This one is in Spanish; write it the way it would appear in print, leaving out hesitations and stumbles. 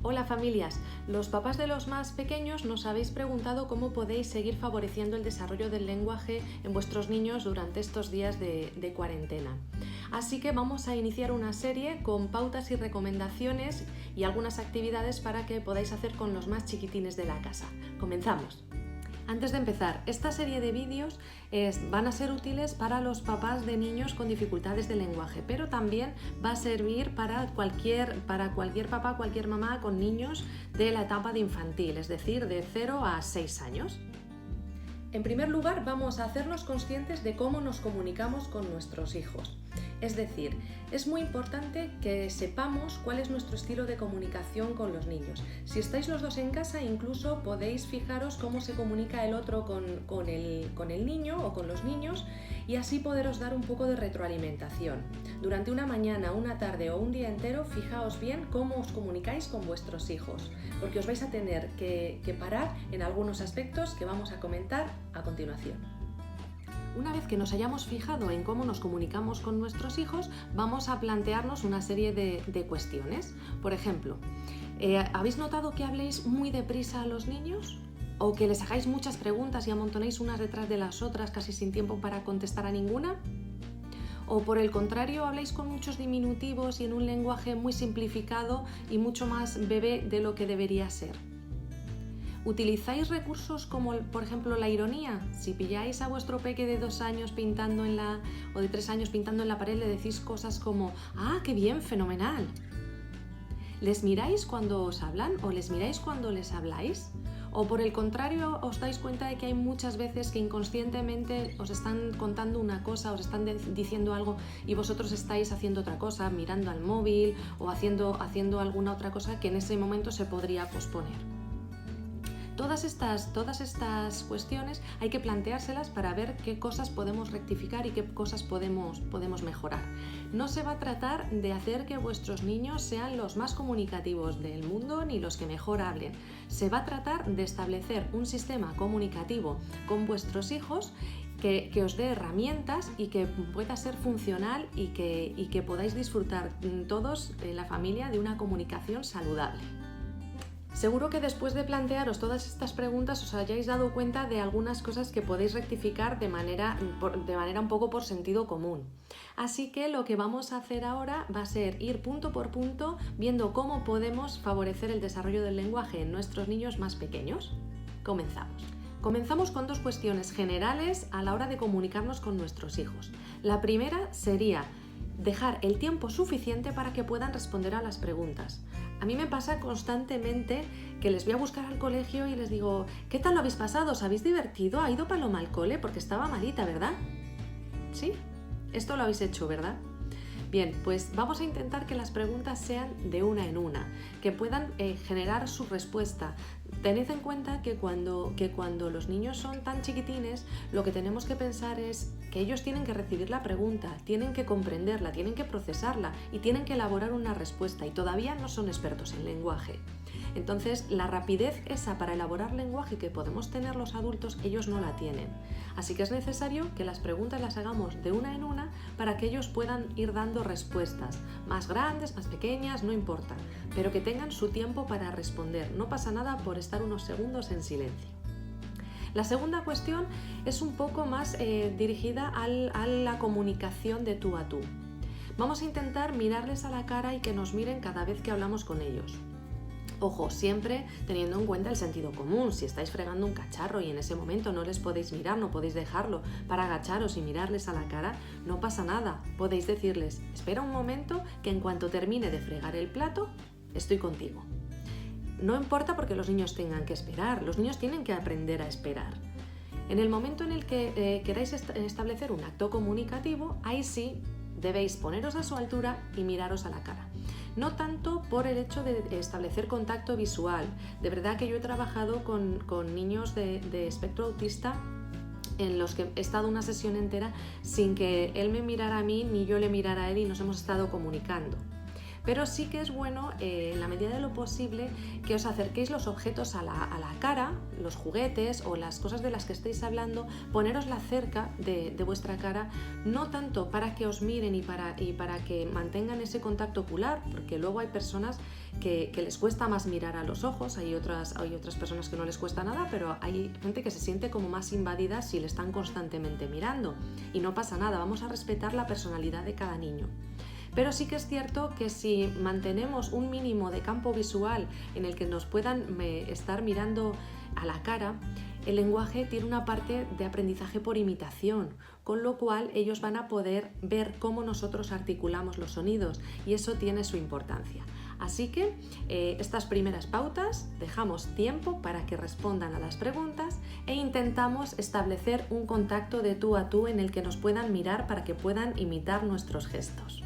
Hola familias, los papás de los más pequeños nos habéis preguntado cómo podéis seguir favoreciendo el desarrollo del lenguaje en vuestros niños durante estos días de cuarentena. Así que vamos a iniciar una serie con pautas y recomendaciones y algunas actividades para que podáis hacer con los más chiquitines de la casa. ¡Comenzamos! Antes de empezar, esta serie de vídeos van a ser útiles para los papás de niños con dificultades de lenguaje, pero también va a servir para cualquier papá, cualquier mamá con niños de la etapa de infantil, es decir, de 0 a 6 años. En primer lugar, vamos a hacernos conscientes de cómo nos comunicamos con nuestros hijos. Es decir, es muy importante que sepamos cuál es nuestro estilo de comunicación con los niños. Si estáis los dos en casa, incluso podéis fijaros cómo se comunica el otro con el niño o con los niños y así poderos dar un poco de retroalimentación. Durante una mañana, una tarde o un día entero, fijaos bien cómo os comunicáis con vuestros hijos, porque os vais a tener que parar en algunos aspectos que vamos a comentar a continuación. Una vez que nos hayamos fijado en cómo nos comunicamos con nuestros hijos, vamos a plantearnos una serie de cuestiones. Por ejemplo, ¿habéis notado que habléis muy deprisa a los niños? ¿O que les hagáis muchas preguntas y amontonéis unas detrás de las otras casi sin tiempo para contestar a ninguna? ¿O por el contrario habláis con muchos diminutivos y en un lenguaje muy simplificado y mucho más bebé de lo que debería ser? ¿Utilizáis recursos como, por ejemplo, la ironía? Si pilláis a vuestro peque de 2 años pintando o de 3 años pintando en la pared, le decís cosas como ¡ah, qué bien, fenomenal! ¿Les miráis cuando os hablan o les miráis cuando les habláis? ¿O por el contrario os dais cuenta de que hay muchas veces que inconscientemente os están contando una cosa, os están diciendo algo y vosotros estáis haciendo otra cosa, mirando al móvil o haciendo alguna otra cosa que en ese momento se podría posponer? Todas estas cuestiones hay que planteárselas para ver qué cosas podemos rectificar y qué cosas podemos mejorar. No se va a tratar de hacer que vuestros niños sean los más comunicativos del mundo ni los que mejor hablen. Se va a tratar de establecer un sistema comunicativo con vuestros hijos que os dé herramientas y que pueda ser funcional y que podáis disfrutar todos en la familia de una comunicación saludable. Seguro que después de plantearos todas estas preguntas os hayáis dado cuenta de algunas cosas que podéis rectificar de manera un poco por sentido común. Así que lo que vamos a hacer ahora va a ser ir punto por punto viendo cómo podemos favorecer el desarrollo del lenguaje en nuestros niños más pequeños. Comenzamos. Comenzamos con 2 cuestiones generales a la hora de comunicarnos con nuestros hijos. La primera sería dejar el tiempo suficiente para que puedan responder a las preguntas. A mí me pasa constantemente que les voy a buscar al colegio y les digo ¿qué tal lo habéis pasado? ¿Os habéis divertido? ¿Ha ido Paloma al cole? Porque estaba malita, ¿verdad? ¿Sí? Esto lo habéis hecho, ¿verdad? Bien, pues vamos a intentar que las preguntas sean de una en una, que puedan generar su respuesta. Tened en cuenta que cuando los niños son tan chiquitines, lo que tenemos que pensar es que ellos tienen que recibir la pregunta, tienen que comprenderla, tienen que procesarla y tienen que elaborar una respuesta y todavía no son expertos en lenguaje. Entonces, la rapidez esa para elaborar lenguaje que podemos tener los adultos, ellos no la tienen. Así que es necesario que las preguntas las hagamos de una en una para que ellos puedan ir dando respuestas, más grandes, más pequeñas, no importa, pero que tengan su tiempo para responder. No pasa nada por estar unos segundos en silencio. La segunda cuestión es un poco más dirigida a la comunicación de tú a tú. Vamos a intentar mirarles a la cara y que nos miren cada vez que hablamos con ellos. Ojo, siempre teniendo en cuenta el sentido común. Si estáis fregando un cacharro y en ese momento no les podéis mirar, no podéis dejarlo para agacharos y mirarles a la cara, no pasa nada. Podéis decirles, espera un momento que en cuanto termine de fregar el plato, estoy contigo. No importa porque los niños tengan que esperar, los niños tienen que aprender a esperar. En el momento en el que queráis establecer un acto comunicativo, ahí sí debéis poneros a su altura y miraros a la cara. No tanto por el hecho de establecer contacto visual. De verdad que yo he trabajado con niños de espectro autista en los que he estado una sesión entera sin que él me mirara a mí ni yo le mirara a él y nos hemos estado comunicando. pero sí que es bueno, en la medida de lo posible, que os acerquéis los objetos a la cara, los juguetes o las cosas de las que estéis hablando, ponerosla cerca de vuestra cara, no tanto para que os miren y para que mantengan ese contacto ocular, porque luego hay personas que les cuesta más mirar a los ojos, hay otras personas que no les cuesta nada, pero hay gente que se siente como más invadida si le están constantemente mirando, y no pasa nada, vamos a respetar la personalidad de cada niño. Pero sí que es cierto que si mantenemos un mínimo de campo visual en el que nos puedan estar mirando a la cara, el lenguaje tiene una parte de aprendizaje por imitación, con lo cual ellos van a poder ver cómo nosotros articulamos los sonidos, y eso tiene su importancia. Así que estas primeras pautas dejamos tiempo para que respondan a las preguntas e intentamos establecer un contacto de tú a tú en el que nos puedan mirar para que puedan imitar nuestros gestos.